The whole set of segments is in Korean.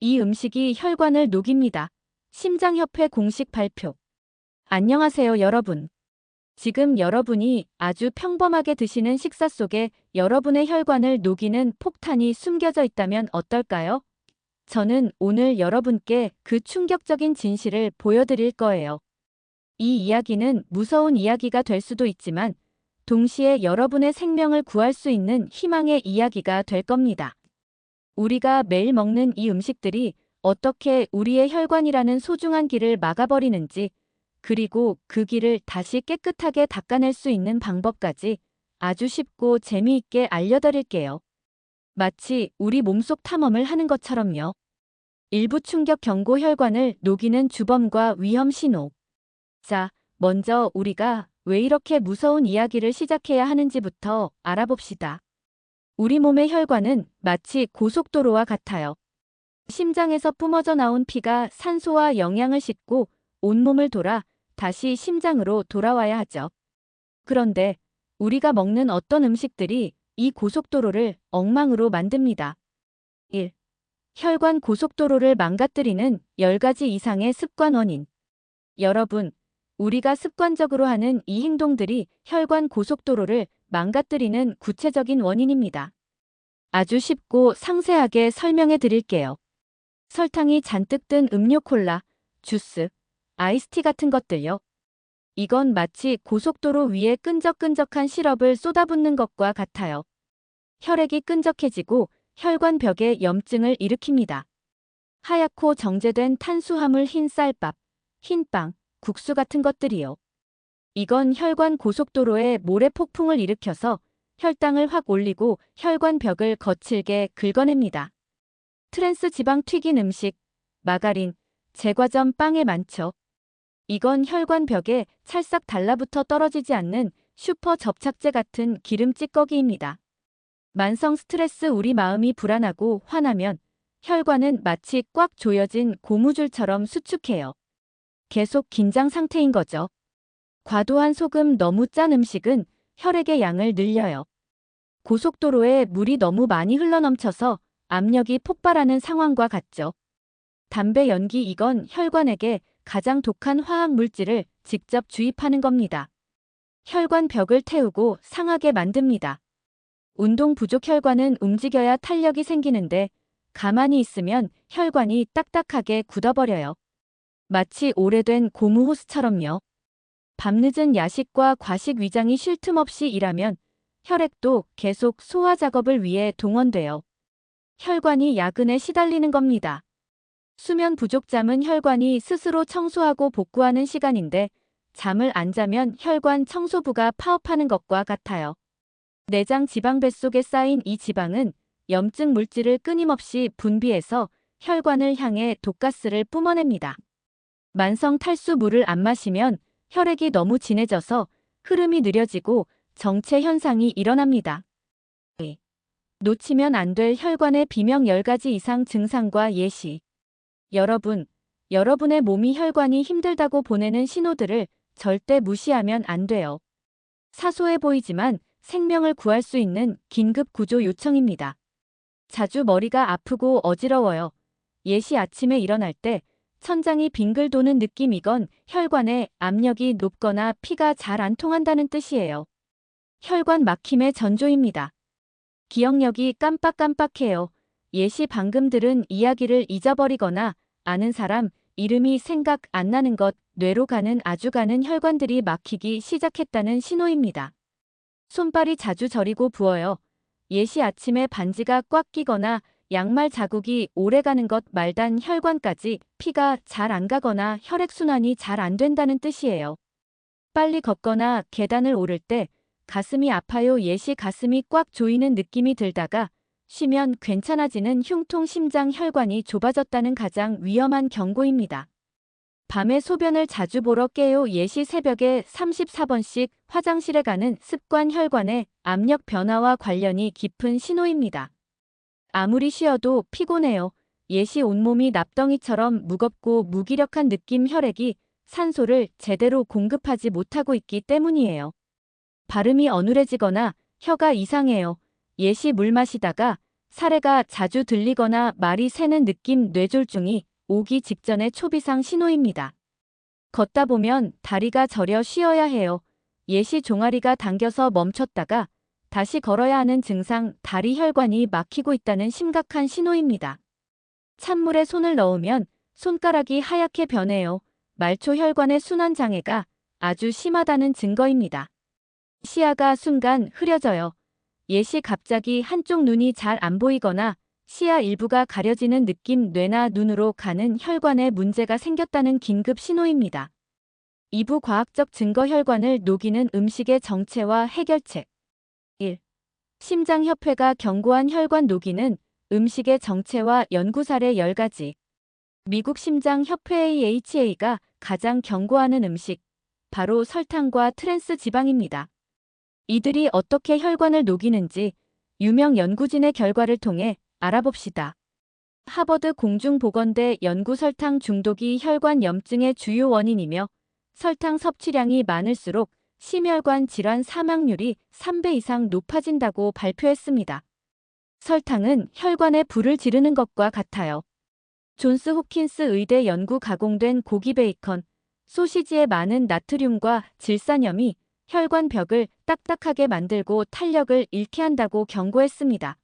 이 음식이 혈관을 녹입니다. 심장협회 공식 발표. 안녕하세요, 여러분. 지금 여러분이 아주 평범하게 드시는 식사 속에 여러분의 혈관을 녹이는 폭탄이 숨겨져 있다면 어떨까요? 저는 오늘 여러분께 그 충격적인 진실을 보여드릴 거예요. 이 이야기는 무서운 이야기가 될 수도 있지만 동시에 여러분의 생명을 구할 수 있는 희망의 이야기가 될 겁니다. 우리가 매일 먹는 이 음식들이 어떻게 우리의 혈관이라는 소중한 길을 막아버리는지, 그리고 그 길을 다시 깨끗하게 닦아낼 수 있는 방법까지 아주 쉽고 재미있게 알려드릴게요. 마치 우리 몸속 탐험을 하는 것처럼요. 일부 충격 경고 혈관을 녹이는 주범과 위험 신호. 자, 먼저 우리가 왜 이렇게 무서운 이야기를 시작해야 하는지부터 알아봅시다. 우리 몸의 혈관은 마치 고속도로와 같아요. 심장에서 뿜어져 나온 피가 산소와 영양을 싣고 온몸을 돌아 다시 심장으로 돌아와야 하죠. 그런데 우리가 먹는 어떤 음식들이 이 고속도로를 엉망으로 만듭니다. 1. 혈관 고속도로를 망가뜨리는 10가지 이상의 습관 원인. 여러분, 우리가 습관적으로 하는 이 행동들이 혈관 고속도로를 망가뜨리는 구체적인 원인입니다. 아주 쉽고 상세하게 설명해 드릴게요. 설탕이 잔뜩 든 음료 콜라, 주스, 아이스티 같은 것들요. 이건 마치 고속도로 위에 끈적끈적한 시럽을 쏟아붓는 것과 같아요. 혈액이 끈적해지고 혈관벽에 염증을 일으킵니다. 하얗고 정제된 탄수화물 흰 쌀밥, 흰빵, 국수 같은 것들이요. 이건 혈관 고속도로에 모래폭풍을 일으켜서 혈당을 확 올리고 혈관벽을 거칠게 긁어냅니다. 트랜스 지방 튀긴 음식, 마가린, 제과점 빵에 많죠. 이건 혈관벽에 찰싹 달라붙어 떨어지지 않는 슈퍼 접착제 같은 기름 찌꺼기입니다. 만성 스트레스 우리 마음이 불안하고 화나면 혈관은 마치 꽉 조여진 고무줄처럼 수축해요. 계속 긴장 상태인 거죠. 과도한 소금 너무 짠 음식은 혈액의 양을 늘려요. 고속도로에 물이 너무 많이 흘러넘쳐서 압력이 폭발하는 상황과 같죠. 담배 연기 이건 혈관에게 가장 독한 화학 물질을 직접 주입하는 겁니다. 혈관 벽을 태우고 상하게 만듭니다. 운동 부족 혈관은 움직여야 탄력이 생기는데 가만히 있으면 혈관이 딱딱하게 굳어버려요. 마치 오래된 고무 호스처럼요. 밤늦은 야식과 과식 위장이 쉴 틈 없이 일하면 혈액도 계속 소화 작업을 위해 동원돼요. 혈관이 야근에 시달리는 겁니다. 수면 부족 잠은 혈관이 스스로 청소하고 복구하는 시간인데 잠을 안 자면 혈관 청소부가 파업하는 것과 같아요. 내장 지방 뱃속에 쌓인 이 지방은 염증 물질을 끊임없이 분비해서 혈관을 향해 독가스를 뿜어냅니다. 만성 탈수 물을 안 마시면 혈액이 너무 진해져서 흐름이 느려지고 정체 현상이 일어납니다. 놓치면 안 될 혈관의 비명 10가지 이상 증상과 예시. 여러분, 여러분의 몸이 혈관이 힘들다고 보내는 신호들을 절대 무시하면 안 돼요. 사소해 보이지만 생명을 구할 수 있는 긴급 구조 요청입니다. 자주 머리가 아프고 어지러워요. 예시 아침에 일어날 때 천장이 빙글 도는 느낌 이건 혈관에 압력이 높거나 피가 잘 안 통한다는 뜻이에요. 혈관 막힘의 전조입니다. 기억력이 깜빡깜빡해요. 예시 방금 들은 이야기를 잊어버리거나 아는 사람 이름이 생각 안 나는 것, 뇌로 가는 아주 가는 혈관들이 막히기 시작했다는 신호입니다. 손발이 자주 저리고 부어요. 예시 아침에 반지가 꽉 끼거나 양말 자국이 오래 가는 것 말단 혈관까지 피가 잘 안 가거나 혈액순환이 잘 안 된다는 뜻이에요. 빨리 걷거나 계단을 오를 때 가슴이 아파요. 예시 가슴이 꽉 조이는 느낌이 들다가 쉬면 괜찮아지는 흉통 심장 혈관이 좁아졌다는 가장 위험한 경고입니다. 밤에 소변을 자주 보러 깨요. 예시 새벽에 34번씩 화장실에 가는 습관 혈관의 압력 변화와 관련이 깊은 신호입니다. 아무리 쉬어도 피곤해요. 예시 온몸이 납덩이처럼 무겁고 무기력한 느낌 혈액이 산소를 제대로 공급하지 못하고 있기 때문이에요. 발음이 어눌해지거나 혀가 이상해요. 예시 물 마시다가 사례가 자주 들리거나 말이 새는 느낌, 뇌졸중이 오기 직전의 초비상 신호입니다. 걷다 보면 다리가 저려 쉬어야 해요. 예시 종아리가 당겨서 멈췄다가 다시 걸어야 하는 증상, 다리 혈관이 막히고 있다는 심각한 신호입니다. 찬물에 손을 넣으면 손가락이 하얗게 변해요. 말초 혈관의 순환 장애가 아주 심하다는 증거입니다. 시야가 순간 흐려져요. 예시 갑자기 한쪽 눈이 잘 안 보이거나 시야 일부가 가려지는 느낌, 뇌나 눈으로 가는 혈관에 문제가 생겼다는 긴급 신호입니다. 2부 과학적 증거 혈관을 녹이는 음식의 정체와 해결책. 1. 심장협회가 경고한 혈관 녹이는 음식의 정체와 연구 사례 10가지. 미국 심장협회 AHA가 가장 경고하는 음식, 바로 설탕과 트랜스 지방입니다. 이들이 어떻게 혈관을 녹이는지 유명 연구진의 결과를 통해 알아봅시다. 하버드 공중보건대 연구 설탕 중독이 혈관 염증의 주요 원인이며 설탕 섭취량이 많을수록 심혈관 질환 사망률이 3배 이상 높아진다고 발표했습니다. 설탕은 혈관에 불을 지르는 것과 같아요. 존스 홉킨스 의대 연구 가공된 고기 베이컨, 소시지에 많은 나트륨과 질산염이 혈관 벽을 딱딱하게 만들고 탄력을 잃게 한다고 경고했습니다.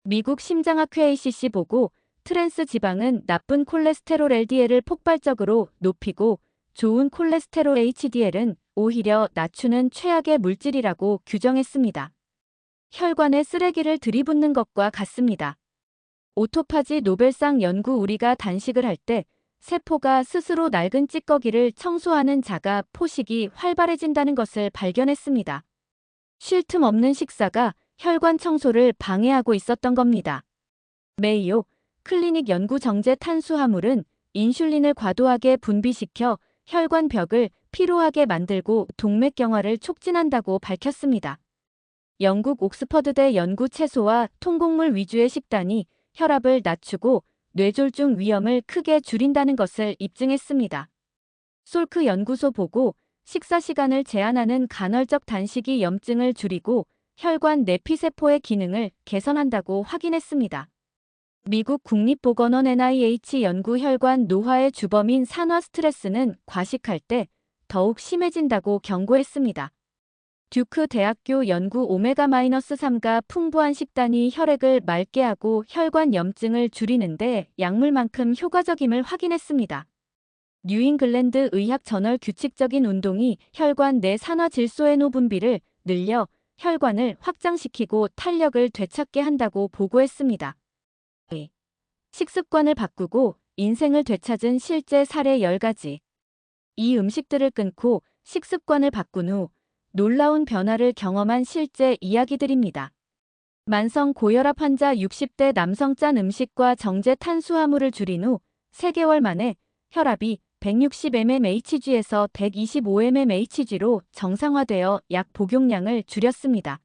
미국 심장학회 ACC 보고 트랜스 지방은 나쁜 콜레스테롤 LDL을 폭발적으로 높이고 좋은 콜레스테롤 HDL은 오히려 낮추는 최악의 물질이라고 규정했습니다. 혈관에 쓰레기를 들이붓는 것과 같습니다. 오토파지 노벨상 연구 우리가 단식을 할 때 세포가 스스로 낡은 찌꺼기를 청소하는 자가 포식이 활발해진다는 것을 발견했습니다. 쉴 틈 없는 식사가 혈관 청소를 방해하고 있었던 겁니다. 메이오 클리닉 연구 정제 탄수화물은 인슐린을 과도하게 분비시켜 혈관 벽을 피로하게 만들고 동맥경화를 촉진한다고 밝혔습니다. 영국 옥스퍼드대 연구 채소와 통곡물 위주의 식단이 혈압을 낮추고 뇌졸중 위험을 크게 줄인다는 것을 입증했습니다. 솔크 연구소 보고 식사 시간을 제한하는 간헐적 단식이 염증을 줄이고 혈관 내피세포의 기능을 개선한다고 확인했습니다. 미국 국립보건원 NIH 연구 혈관 노화의 주범인 산화 스트레스는 과식할 때 더욱 심해진다고 경고했습니다. 듀크 대학교 연구 오메가-3가 풍부한 식단이 혈액을 맑게 하고 혈관 염증을 줄이는데 약물만큼 효과적임을 확인했습니다. 뉴잉글랜드 의학 저널 규칙적인 운동이 혈관 내 산화질소의 노분비를 늘려 혈관을 확장시키고 탄력을 되찾게 한다고 보고했습니다. 식습관을 바꾸고 인생을 되찾은 실제 사례 10가지. 이 음식들을 끊고 식습관을 바꾼 후 놀라운 변화를 경험한 실제 이야기들입니다. 만성 고혈압 환자 60대 남성 짠 음식과 정제 탄수화물을 줄인 후 3개월 만에 혈압이 160mmHg에서 125mmHg로 정상화되어 약 복용량을 줄였습니다.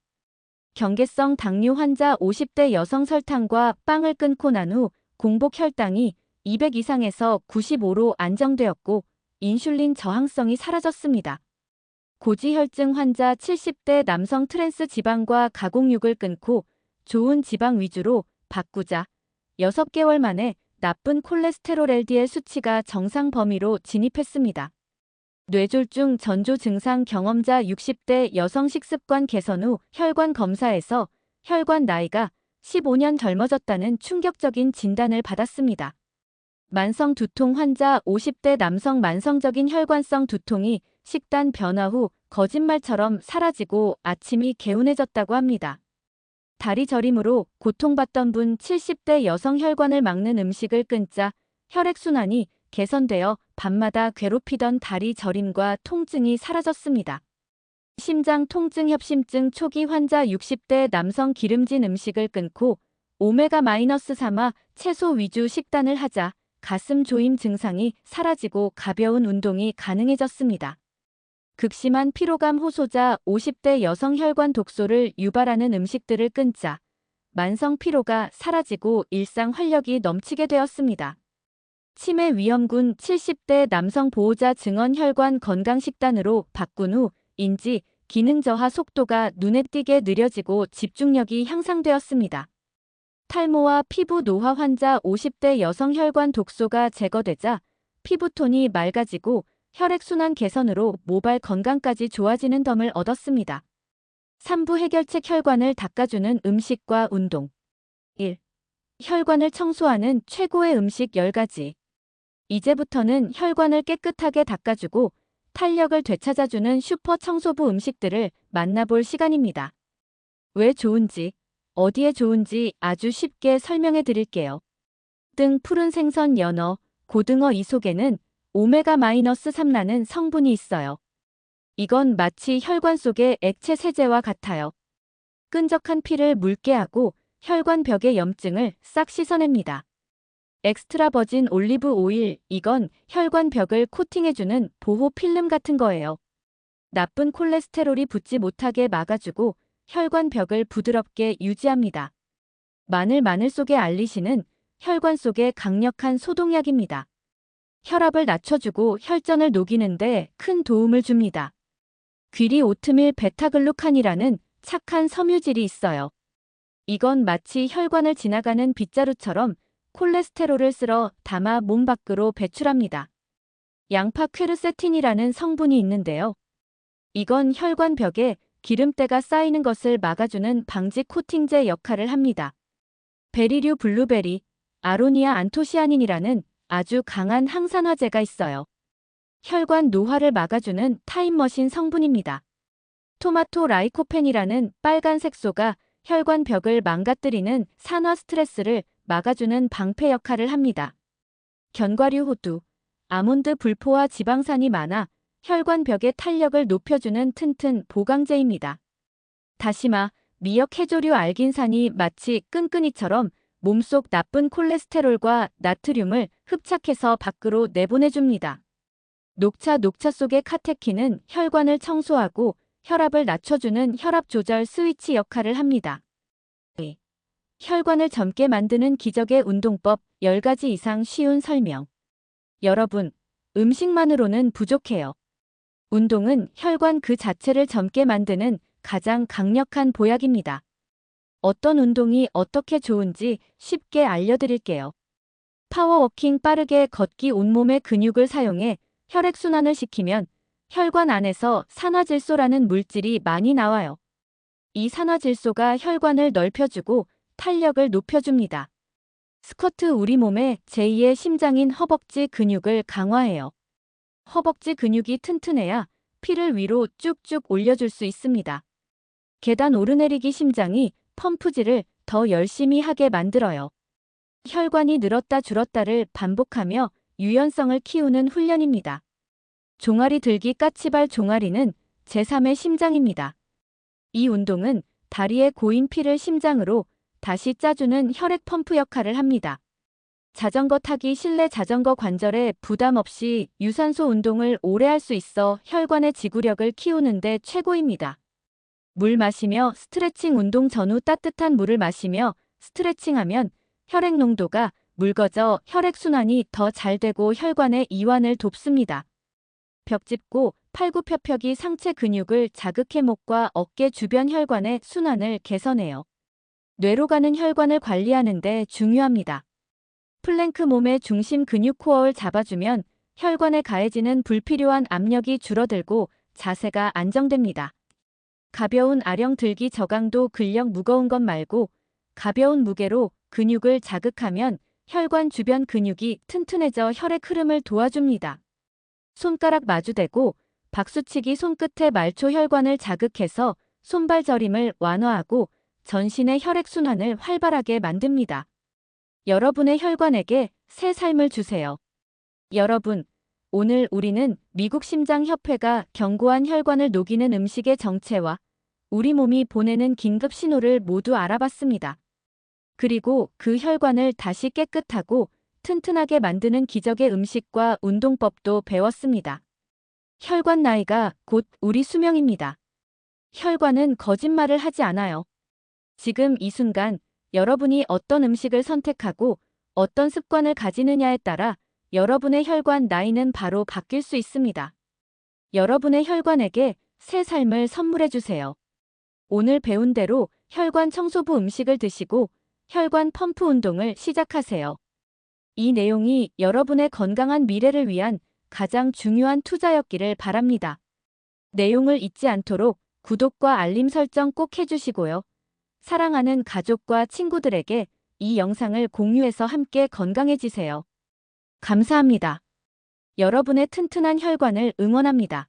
경계성 당뇨 환자 50대 여성 설탕과 빵을 끊고 난 후 공복 혈당이 200 이상에서 95로 안정되었고 인슐린 저항성이 사라졌습니다. 고지혈증 환자 70대 남성 트랜스 지방과 가공육을 끊고 좋은 지방 위주로 바꾸자 6개월 만에 나쁜 콜레스테롤 LDL 수치가 정상 범위로 진입했습니다. 뇌졸중 전조 증상 경험자 60대 여성 식습관 개선 후 혈관 검사에서 혈관 나이가 15년 젊어졌다는 충격적인 진단을 받았습니다. 만성 두통 환자 50대 남성 만성적인 혈관성 두통이 식단 변화 후 거짓말처럼 사라지고 아침이 개운해졌다고 합니다. 다리 저림으로 고통받던 분 70대 여성 혈관을 막는 음식을 끊자 혈액순환이 개선되어 밤마다 괴롭히던 다리 저림과 통증이 사라졌습니다. 심장 통증 협심증 초기 환자 60대 남성 기름진 음식을 끊고 오메가-3와 채소 위주 식단을 하자 가슴 조임 증상이 사라지고 가벼운 운동이 가능해졌습니다. 극심한 피로감 호소자 50대 여성 혈관 독소를 유발하는 음식들을 끊자 만성 피로가 사라지고 일상 활력이 넘치게 되었습니다. 치매 위험군 70대 남성 보호자 증언 혈관 건강식단으로 바꾼 후 인지, 기능 저하 속도가 눈에 띄게 느려지고 집중력이 향상되었습니다. 탈모와 피부 노화 환자 50대 여성 혈관 독소가 제거되자 피부톤이 맑아지고 혈액순환 개선으로 모발 건강까지 좋아지는 덤을 얻었습니다. 3부 해결책 혈관을 닦아주는 음식과 운동. 1. 혈관을 청소하는 최고의 음식 10가지. 이제부터는 혈관을 깨끗하게 닦아주고 탄력을 되찾아주는 슈퍼 청소부 음식들을 만나볼 시간입니다. 왜 좋은지, 어디에 좋은지 아주 쉽게 설명해 드릴게요. 등 푸른 생선 연어, 고등어 이 속에는 오메가-3라는 성분이 있어요. 이건 마치 혈관 속의 액체 세제와 같아요. 끈적한 피를 묽게 하고 혈관 벽의 염증을 싹 씻어냅니다. 엑스트라 버진 올리브 오일, 이건 혈관 벽을 코팅해주는 보호 필름 같은 거예요. 나쁜 콜레스테롤이 붙지 못하게 막아주고 혈관 벽을 부드럽게 유지합니다. 마늘 속의 알리신은 혈관 속의 강력한 소독약입니다. 혈압을 낮춰주고 혈전을 녹이는데 큰 도움을 줍니다. 귀리 오트밀 베타글루칸이라는 착한 섬유질이 있어요. 이건 마치 혈관을 지나가는 빗자루처럼 콜레스테롤을 쓸어 담아 몸 밖으로 배출합니다. 양파 퀘르세틴이라는 성분이 있는데요. 이건 혈관 벽에 기름때가 쌓이는 것을 막아주는 방지 코팅제 역할을 합니다. 베리류 블루베리, 아로니아 안토시아닌이라는 아주 강한 항산화제가 있어요. 혈관 노화를 막아주는 타임머신 성분입니다. 토마토 라이코펜이라는 빨간 색소가 혈관 벽을 망가뜨리는 산화 스트레스를 막아주는 방패 역할을 합니다. 견과류 호두, 아몬드 불포화 지방산이 많아 혈관 벽의 탄력을 높여주는 튼튼 보강제입니다. 다시마, 미역 해조류 알긴산이 마치 끈끈이처럼 몸속 나쁜 콜레스테롤과 나트륨을 흡착해서 밖으로 내보내줍니다. 녹차 속의 카테킨은 혈관을 청소하고 혈압을 낮춰주는 혈압 조절 스위치 역할을 합니다. 혈관을 젊게 만드는 기적의 운동법 10가지 이상 쉬운 설명. 여러분, 음식만으로는 부족해요. 운동은 혈관 그 자체를 젊게 만드는 가장 강력한 보약입니다. 어떤 운동이 어떻게 좋은지 쉽게 알려드릴게요. 파워워킹, 빠르게 걷기, 온몸의 근육을 사용해 혈액순환을 시키면 혈관 안에서 산화질소라는 물질이 많이 나와요. 이 산화질소가 혈관을 넓혀주고 탄력을 높여줍니다. 스쿼트, 우리 몸의 제2의 심장인 허벅지 근육을 강화해요. 허벅지 근육이 튼튼해야 피를 위로 쭉쭉 올려줄 수 있습니다. 계단 오르내리기, 심장이 펌프질을 더 열심히 하게 만들어요. 혈관이 늘었다 줄었다를 반복하며 유연성을 키우는 훈련입니다. 종아리 들기, 까치발, 종아리는 제3의 심장입니다. 이 운동은 다리에 고인 피를 심장으로 다시 짜주는 혈액 펌프 역할을 합니다. 자전거 타기, 실내 자전거 관절에 부담 없이 유산소 운동을 오래 할 수 있어 혈관의 지구력을 키우는데 최고입니다. 물 마시며 스트레칭, 운동 전후 따뜻한 물을 마시며 스트레칭하면 혈액 농도가 묽어져 혈액순환이 더 잘 되고 혈관의 이완을 돕습니다. 벽 짚고 팔굽혀펴기, 상체 근육을 자극해 목과 어깨 주변 혈관의 순환을 개선해요. 뇌로 가는 혈관을 관리하는 데 중요합니다. 플랭크, 몸의 중심 근육 코어를 잡아주면 혈관에 가해지는 불필요한 압력이 줄어들고 자세가 안정됩니다. 가벼운 아령 들기, 저강도 근력, 무거운 것 말고 가벼운 무게로 근육을 자극하면 혈관 주변 근육이 튼튼해져 혈액 흐름을 도와줍니다. 손가락 마주대고 박수치기, 손끝에 말초, 혈관을 자극해서 손발 저림을 완화하고 전신의 혈액순환을 활발하게 만듭니다. 여러분의 혈관에게 새 삶을 주세요. 여러분, 오늘 우리는 미국 심장협회가 경고한 혈관을 녹이는 음식의 정체와 우리 몸이 보내는 긴급 신호를 모두 알아봤습니다. 그리고 그 혈관을 다시 깨끗하고 튼튼하게 만드는 기적의 음식과 운동법도 배웠습니다. 혈관 나이가 곧 우리 수명입니다. 혈관은 거짓말을 하지 않아요. 지금 이 순간 여러분이 어떤 음식을 선택하고 어떤 습관을 가지느냐에 따라 여러분의 혈관 나이는 바로 바뀔 수 있습니다. 여러분의 혈관에게 새 삶을 선물해 주세요. 오늘 배운 대로 혈관 청소부 음식을 드시고 혈관 펌프 운동을 시작하세요. 이 내용이 여러분의 건강한 미래를 위한 가장 중요한 투자였기를 바랍니다. 내용을 잊지 않도록 구독과 알림 설정 꼭 해주시고요. 사랑하는 가족과 친구들에게 이 영상을 공유해서 함께 건강해지세요. 감사합니다. 여러분의 튼튼한 혈관을 응원합니다.